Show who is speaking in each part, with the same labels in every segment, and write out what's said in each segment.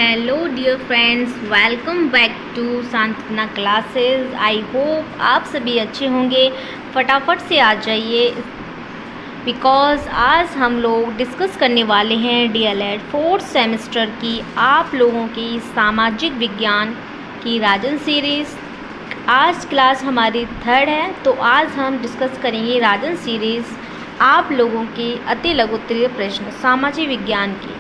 Speaker 1: Hello dear friends, welcome back to Santvana classes. I hope आप सभी अच्छे होंगे। फटाफट से आ जाइए बिकॉज़ आज हम लोग डिस्कस करने वाले हैं डीएलएड फोर्थ सेमेस्टर की आप लोगों की सामाजिक विज्ञान की राजन सीरीज़। आज क्लास हमारी थर्ड है, तो आज हम डिस्कस करेंगे राजन सीरीज़ आप लोगों की अति लघुत्तरीय प्रश्न सामाजिक विज्ञान की।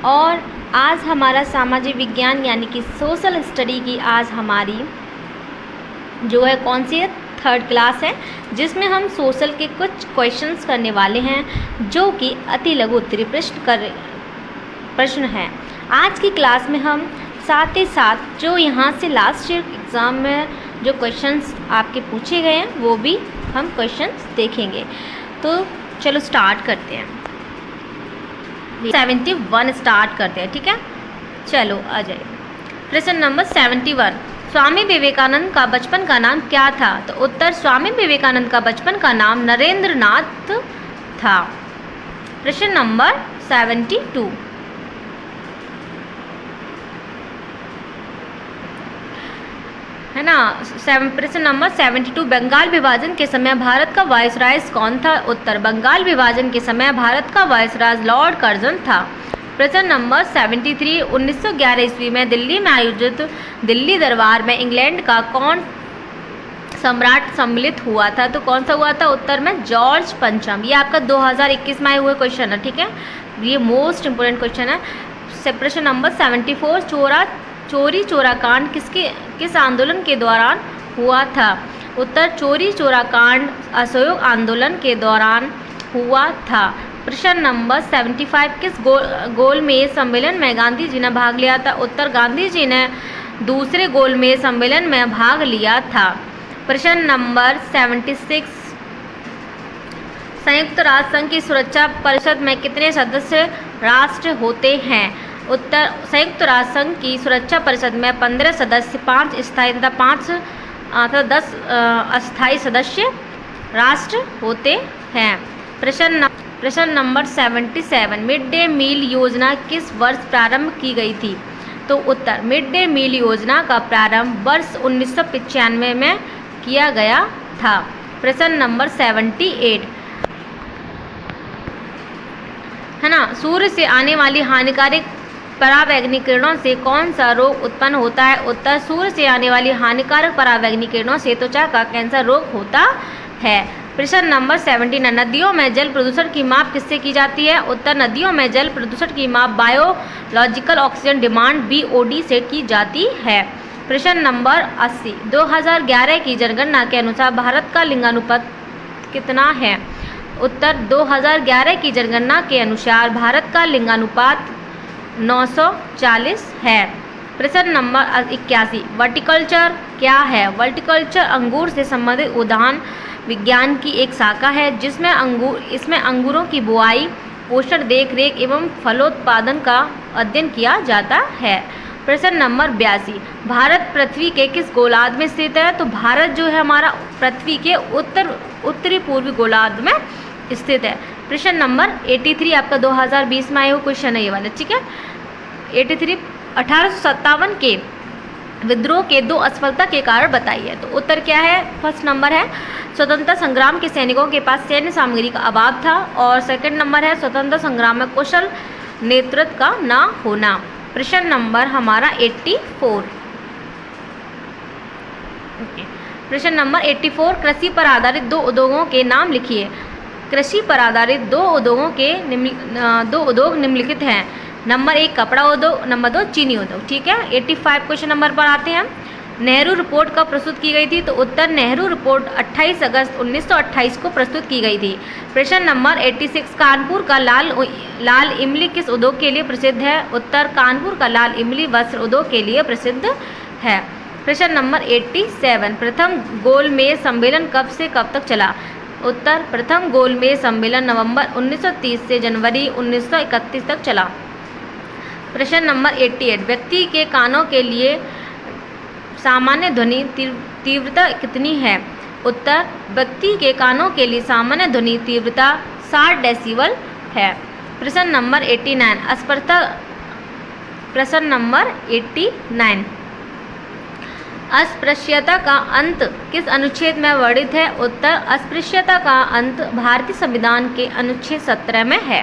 Speaker 1: और आज हमारा सामाजिक विज्ञान यानी कि सोशल स्टडी की आज हमारी जो है कौन सी है, थर्ड क्लास है, जिसमें हम सोशल के कुछ क्वेश्चंस करने वाले हैं जो कि अति लघु उत्तरीय प्रश्न हैं। आज की क्लास में हम साथ ही साथ जो यहाँ से लास्ट ईयर एग्ज़ाम में जो क्वेश्चंस आपके पूछे गए हैं वो भी हम क्वेश्चंस देखेंगे। तो चलो स्टार्ट करते हैं। 71 स्टार्ट करते हैं, ठीक है। चलो आ जाइए। प्रश्न नंबर 71, स्वामी विवेकानंद का बचपन का नाम क्या था? तो उत्तर, स्वामी विवेकानंद का बचपन का नाम नरेंद्र नाथ था। प्रश्न नंबर 72, है ना। प्रश्न नंबर 72, बंगाल विभाजन के समय भारत का वायसराय कौन था? उत्तर, बंगाल विभाजन के समय भारत का वायसराय लॉर्ड कर्जन था। प्रश्न नंबर 73, 1911 ईस्वी में दिल्ली में आयोजित दिल्ली दरबार में इंग्लैंड का कौन सम्राट सम्मिलित हुआ था? तो कौन सा हुआ था? उत्तर में जॉर्ज पंचम। ये आपका 2021 में आए हुए क्वेश्चन है, ठीक है। ये मोस्ट इंपोर्टेंट क्वेश्चन है। प्रश्न नंबर 74, चोरी चोरा कांड किस आंदोलन के दौरान हुआ था? उत्तर, चोरी चोरा कांड असहयोग आंदोलन के दौरान हुआ था। प्रश्न नंबर 75, किस गोलमेज सम्मेलन में गांधी जी ने भाग लिया था? उत्तर, गांधी जी ने दूसरे गोलमेज सम्मेलन में भाग लिया था। प्रश्न नंबर 76, संयुक्त राष्ट्र संघ की सुरक्षा परिषद में कितने सदस्य राष्ट्र होते हैं? उत्तर, संयुक्त राष्ट्र संघ की सुरक्षा परिषद में 15 सदस्य, 5 स्थायी तथा 10 अस्थायी सदस्य राष्ट्र होते हैं। प्रश्न नंबर 77, मिड डे मील योजना किस वर्ष प्रारंभ की गई थी? तो उत्तर, मिड डे मील योजना का प्रारंभ वर्ष 1995 में किया गया था। प्रश्न नंबर 78, है ना, सूर्य से आने वाली हानिकारक परावैंगनिक किरणों से कौन सा रोग उत्पन्न होता है? उत्तर, सूर्य से आने वाली हानिकारक परावैंगनिक किरणों से त्वचा का कैंसर रोग होता है। प्रश्न नंबर 79, नदियों में जल प्रदूषण की माप किससे की जाती है? उत्तर, नदियों में जल प्रदूषण की माप बायोलॉजिकल ऑक्सीजन डिमांड BOD से की जाती है। प्रश्न नंबर 80, 2011 की जनगणना के अनुसार भारत का लिंगानुपात कितना है? उत्तर, 2011 की जनगणना के अनुसार भारत का लिंगानुपात 940 है। प्रश्न नंबर 81, वर्टिकल्चर क्या है? वर्टिकल्चर अंगूर से संबंधित उद्यान विज्ञान की एक शाखा है जिसमें इसमें अंगूरों की बुआई, पोषण, देखरेख एवं फलोत्पादन का अध्ययन किया जाता है। प्रश्न नंबर 82, भारत पृथ्वी के किस गोलार्ध में स्थित है? तो भारत जो है हमारा पृथ्वी के उत्तरी पूर्वी गोलार्ध में स्थित है। प्रश्न नंबर 83 आपका 2020 में आए हुए क्वेश्चन है ये वाला, ठीक है। 83, 1857 के विद्रोह के 2 असफलता के कारण बताइए। तो उत्तर क्या है? फर्स्ट नंबर है स्वतंत्रता संग्राम के सैनिकों के पास सैन्य सामग्री का अभाव था, और सेकंड नंबर है स्वतंत्रता संग्राम में कुशल नेतृत्व का न होना। प्रश्न नंबर हमारा 84, प्रश्न नंबर 84, कृषि पर आधारित 2 उद्योगों के नाम लिखिए। कृषि पर आधारित 2 उद्योग निम्नलिखित हैं। नंबर 1 कपड़ा उद्योग, नंबर 2 चीनी उद्योग, ठीक है। 85 क्वेश्चन नंबर पर आते हैं। नेहरू रिपोर्ट कब प्रस्तुत की गई थी? तो उत्तर, नेहरू रिपोर्ट 28 अगस्त 1928 को प्रस्तुत की गई थी। प्रश्न नंबर 86, कानपुर का लाल इमली किस उद्योग के लिए प्रसिद्ध है? उत्तर, कानपुर का लाल इमली वस्त्र उद्योग के लिए प्रसिद्ध है। प्रश्न नंबर 87, प्रथम गोलमेज सम्मेलन कब से कब तक चला? उत्तर, प्रथम गोलमेज सम्मेलन नवंबर 1930 से जनवरी 1931 तक चला। प्रश्न नंबर 88, व्यक्ति के कानों के लिए सामान्य ध्वनि तीव्रता कितनी है? उत्तर, व्यक्ति के कानों के लिए सामान्य ध्वनि तीव्रता 60 डेसिबल है। प्रश्न नंबर 89, प्रश्न नंबर 89, अस्पृश्यता का अंत किस अनुच्छेद में वर्णित है? उत्तर, अस्पृश्यता का अंत भारतीय संविधान के अनुच्छेद 17 में है।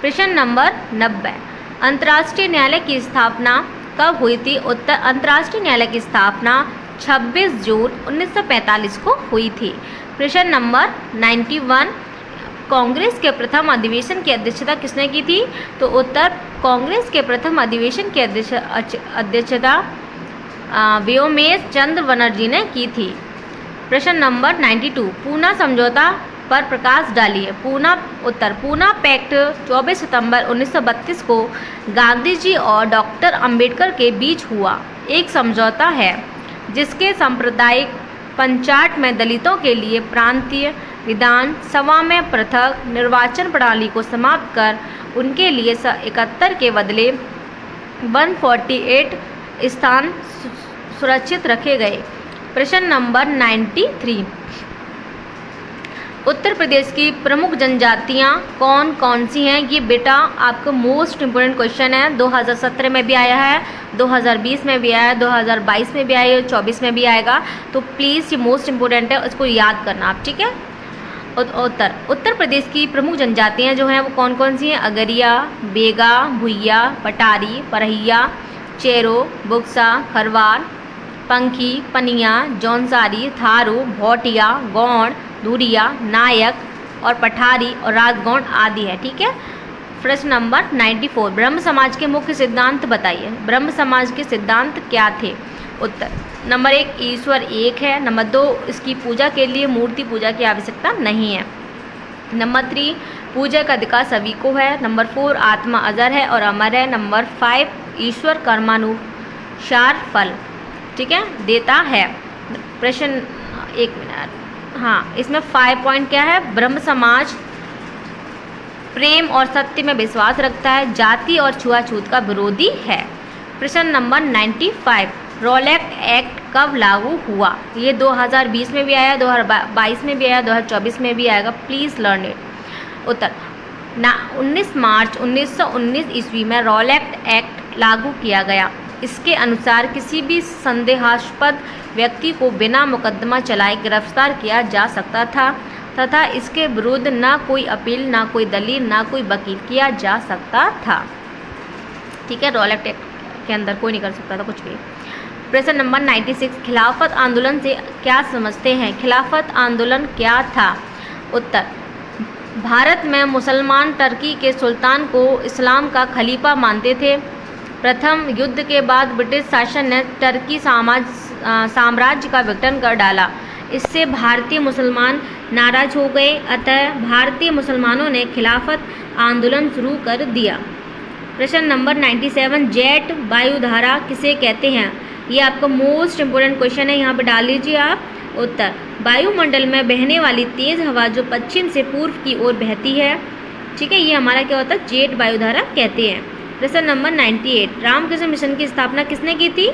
Speaker 1: प्रश्न नंबर 90, अंतर्राष्ट्रीय न्यायालय की स्थापना कब हुई थी? उत्तर, अंतर्राष्ट्रीय न्यायालय की स्थापना 26 जून 1945 को हुई थी। प्रश्न नंबर 91, कांग्रेस के प्रथम अधिवेशन की अध्यक्षता किसने की थी? तो उत्तर, कांग्रेस के प्रथम अधिवेशन की अध्यक्षता व्योमेश चंद्र बनर्जी ने की थी। प्रश्न नंबर 92, पूना समझौता पर प्रकाश डालिए। उत्तर, पूना पैक्ट 24 सितंबर 1932 को गांधी जी और डॉक्टर अंबेडकर के बीच हुआ एक समझौता है जिसके सांप्रदायिक पंचायत में दलितों के लिए प्रांतीय विधान सभा में पृथक निर्वाचन प्रणाली को समाप्त कर उनके लिए 71 के बदले 148 स्थान सुरक्षित रखे गए। प्रश्न नंबर 93, उत्तर प्रदेश की प्रमुख जनजातियां कौन कौन सी हैं? ये बेटा आपका मोस्ट इम्पोर्टेंट क्वेश्चन है। 2017 में भी आया है, 2020 में भी आया है, 2022 में भी आया है, 24 में भी आएगा। तो प्लीज़ ये मोस्ट इम्पोर्टेंट है, उसको याद करना आप, ठीक है। उत्तर प्रदेश की प्रमुख जनजातियां जो हैं वो कौन कौन सी हैं? अगरिया, बेगा, भुइया, पटारी, परहिया, चेरो, बुक्सा, खरवार, पंखी, पनिया, जौनसारी, थारू, भोटिया, गौड़, धुरिया, नायक और पठारी और राजगौड़ आदि है, ठीक है। प्रश्न नंबर 94, ब्रह्म समाज के मुख्य सिद्धांत बताइए। ब्रह्म समाज के सिद्धांत क्या थे? उत्तर, नंबर 1, ईश्वर एक है। नंबर 2, इसकी पूजा के लिए मूर्ति पूजा की आवश्यकता नहीं है। नंबर 3, पूजा का अधिकार सभी को है। नंबर 4, आत्मा अजर है और अमर है। नंबर 5, ईश्वर कर्मानुसार फल, ठीक है, देता है। प्रश्न, एक मिनट, हाँ, इसमें 5 पॉइंट क्या है? ब्रह्म समाज प्रेम और सत्य में विश्वास रखता है, जाति और छुआछूत का विरोधी है। प्रश्न नंबर 95, रॉलेट एक्ट कब लागू हुआ? ये 2020 में भी आया, 2022 में भी आया, 2024 में भी आएगा, प्लीज़ लर्न इट। उत्तर, 19 मार्च 1919 ईस्वी में रॉलेट एक्ट लागू किया गया। इसके अनुसार किसी भी संदेहास्पद व्यक्ति को बिना मुकदमा चलाए गिरफ्तार किया जा सकता था तथा इसके विरुद्ध न कोई अपील, न कोई दलील, न कोई वकील किया जा सकता था, ठीक है। रॉलेट एक्ट के अंदर कोई नहीं कर सकता था कुछ भी। प्रश्न नंबर 96, खिलाफत आंदोलन से क्या समझते हैं? खिलाफत आंदोलन क्या था? उत्तर, भारत में मुसलमान टर्की के सुल्तान को इस्लाम का खलीफा मानते थे। प्रथम युद्ध के बाद ब्रिटिश शासन ने टर्की साम्राज्य का विघटन कर डाला। इससे भारतीय मुसलमान नाराज हो गए, अतः भारतीय मुसलमानों ने खिलाफत आंदोलन शुरू कर दिया। प्रश्न नंबर 97, जेट वायुधारा किसे कहते हैं? ये आपका मोस्ट इम्पोर्टेंट क्वेश्चन है, यहाँ पे डाल लीजिए आप। उत्तर, वायुमंडल में बहने वाली तेज हवा जो पश्चिम से पूर्व की ओर बहती है, ठीक है, ये हमारा क्या होता है? जेट वायुधारा कहते हैं। प्रश्न नंबर 98, रामकृष्ण मिशन की स्थापना किसने की थी?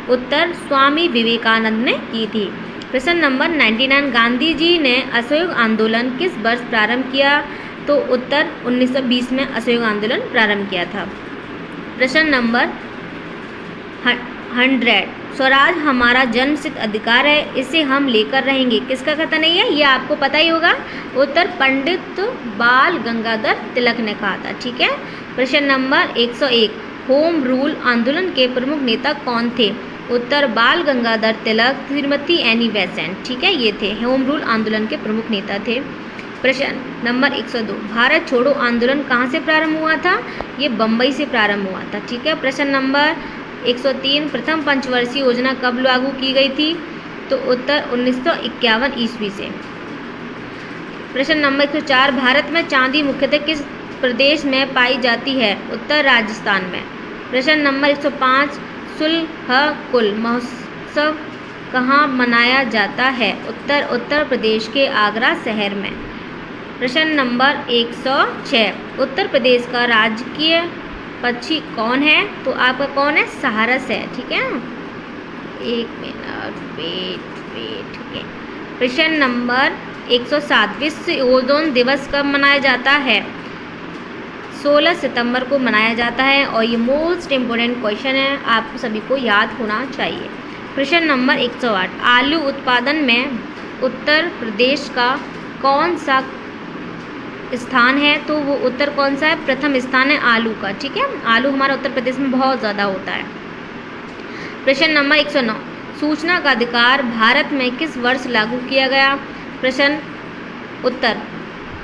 Speaker 1: उत्तर, स्वामी विवेकानंद ने की थी। प्रश्न नंबर 99, गांधी जी ने असहयोग आंदोलन किस वर्ष प्रारंभ किया? तो उत्तर, 1920 में असहयोग आंदोलन प्रारंभ किया था। प्रश्न नंबर 100, स्वराज हमारा जन्मसिद्ध अधिकार है, इसे हम लेकर रहेंगे, किसका कथन है ये आपको पता ही होगा। उत्तर, पंडित बाल गंगाधर तिलक ने कहा था, ठीक है। प्रश्न नंबर 101, होम रूल आंदोलन के प्रमुख नेता कौन थे? उत्तर, बाल गंगाधर तिलक, श्रीमती एनी बेसेंट, ठीक है, ये थे होम रूल आंदोलन के प्रमुख नेता थे। प्रश्न नंबर 102, भारत छोड़ो आंदोलन कहाँ से प्रारंभ हुआ था? ये बम्बई से प्रारंभ हुआ था, ठीक है। प्रश्न नंबर 103, प्रथम पंचवर्षीय योजना कब लागू की गई थी? तो उत्तर, 1951 ईस्वी से। प्रश्न नंबर 104, भारत में चांदी मुख्यतः किस प्रदेश में पाई जाती है? उत्तर, राजस्थान में। प्रश्न नंबर 105, सुलह-कुल महोत्सव कहाँ मनाया जाता है? उत्तर, उत्तर प्रदेश के आगरा शहर में। प्रश्न नंबर 106, उत्तर प्रदेश का राजकीय पक्षी कौन है? तो आपका कौन है? सारस है, ठीक है। एक मिनट, वेट, ठीक है। प्रश्न नंबर 107, विश्व ओजोन दिवस कब मनाया जाता है? 16 सितंबर को मनाया जाता है और ये मोस्ट इम्पोर्टेंट क्वेश्चन है, आपको सभी को याद होना चाहिए। प्रश्न नंबर 108, आलू उत्पादन में उत्तर प्रदेश का कौन सा स्थान है? तो वो उत्तर कौन सा है? प्रथम स्थान है आलू का। ठीक है, आलू हमारा उत्तर प्रदेश में बहुत ज़्यादा होता है। प्रश्न नंबर 109, सूचना का अधिकार भारत में किस वर्ष लागू किया गया? प्रश्न उत्तर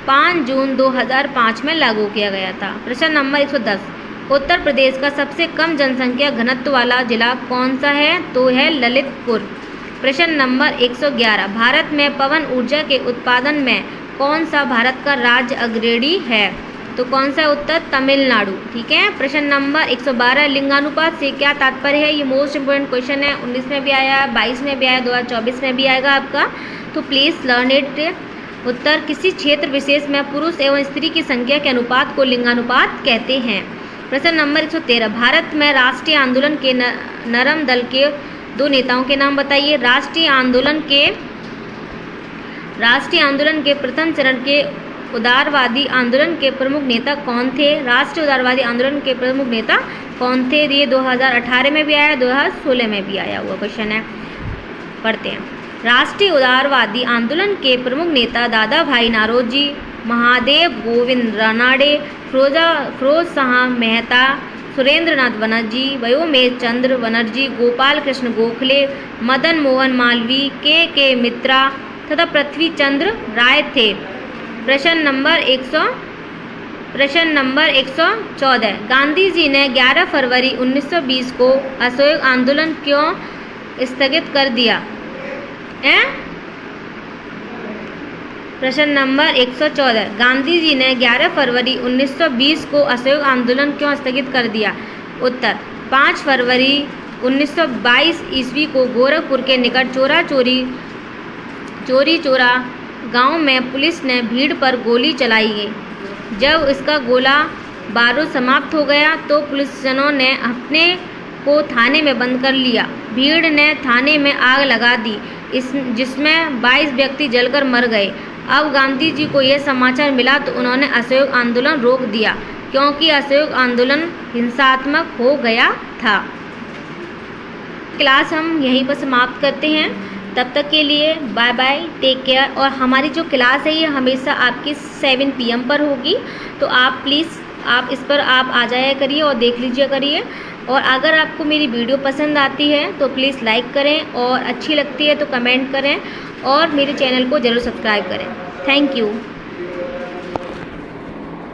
Speaker 1: 5 जून 2005 में लागू किया गया था। प्रश्न नंबर 110, उत्तर प्रदेश का सबसे कम जनसंख्या घनत्व वाला जिला कौन सा है? तो है ललितपुर। प्रश्न नंबर 111, भारत में पवन ऊर्जा के उत्पादन में कौन सा भारत का राज्य अग्रणी है? तो कौन सा उत्तर? तमिलनाडु। ठीक है। प्रश्न नंबर 112, लिंगानुपात से क्या तात्पर्य है? ये मोस्ट इंपोर्टेंट क्वेश्चन है, 19 में भी आया, 22 में भी आया, 2024 में भी आएगा आपका, तो प्लीज़ लर्न इट। उत्तर, किसी क्षेत्र विशेष में पुरुष एवं स्त्री की संख्या के अनुपात को लिंगानुपात कहते हैं। प्रश्न नंबर 113, भारत में राष्ट्रीय आंदोलन के नरम दल के 2 नेताओं के नाम बताइए। राष्ट्रीय आंदोलन के प्रथम चरण के उदारवादी आंदोलन के प्रमुख नेता कौन थे? राष्ट्रीय उदारवादी आंदोलन के प्रमुख नेता कौन थे? ये 2018 में भी आया, 2016 में भी आया हुआ क्वेश्चन है, पढ़ते हैं। राष्ट्रीय उदारवादी आंदोलन के प्रमुख नेता दादा भाई नारोजी, महादेव गोविंद रानाडे, फिरोज शाह मेहता, सुरेंद्र नाथ बनर्जी, वयोमेश चंद्र बनर्जी, गोपाल कृष्ण गोखले, मदन मोहन मालवीय, के मित्रा तथा पृथ्वी चंद्र राय थे। प्रश्न नंबर 114, गांधी जी ने 11 फरवरी 1920 को असहयोग आंदोलन क्यों स्थगित कर दिया? प्रश्न नंबर 114, गांधी जी ने 11 फरवरी 1920 को असहयोग आंदोलन क्यों स्थगित कर दिया? उत्तर, 5 फरवरी 1922 ईस्वी को गोरखपुर के निकट चोरी चोरा गांव में पुलिस ने भीड़ पर गोली चलाई गई। जब इसका गोला बारूद समाप्त हो गया तो पुलिसजनों ने अपने को थाने में बंद कर लिया। भीड़ ने थाने में आग लगा दी, जिसमें 22 व्यक्ति जलकर मर गए। अब गांधी जी को यह समाचार मिला तो उन्होंने असहयोग आंदोलन रोक दिया, क्योंकि असहयोग आंदोलन हिंसात्मक हो गया था। क्लास हम यहीं पर समाप्त करते हैं। तब तक के लिए बाय बाय, टेक केयर। और हमारी जो क्लास है ये हमेशा आपकी 7 PM पर होगी, तो आप प्लीज़ इस पर आप आ जाया करिए और देख लीजिए करिए। और अगर आपको मेरी वीडियो पसंद आती है तो प्लीज़ लाइक करें, और अच्छी लगती है तो कमेंट करें, और मेरे चैनल को ज़रूर सब्सक्राइब करें। Thank you.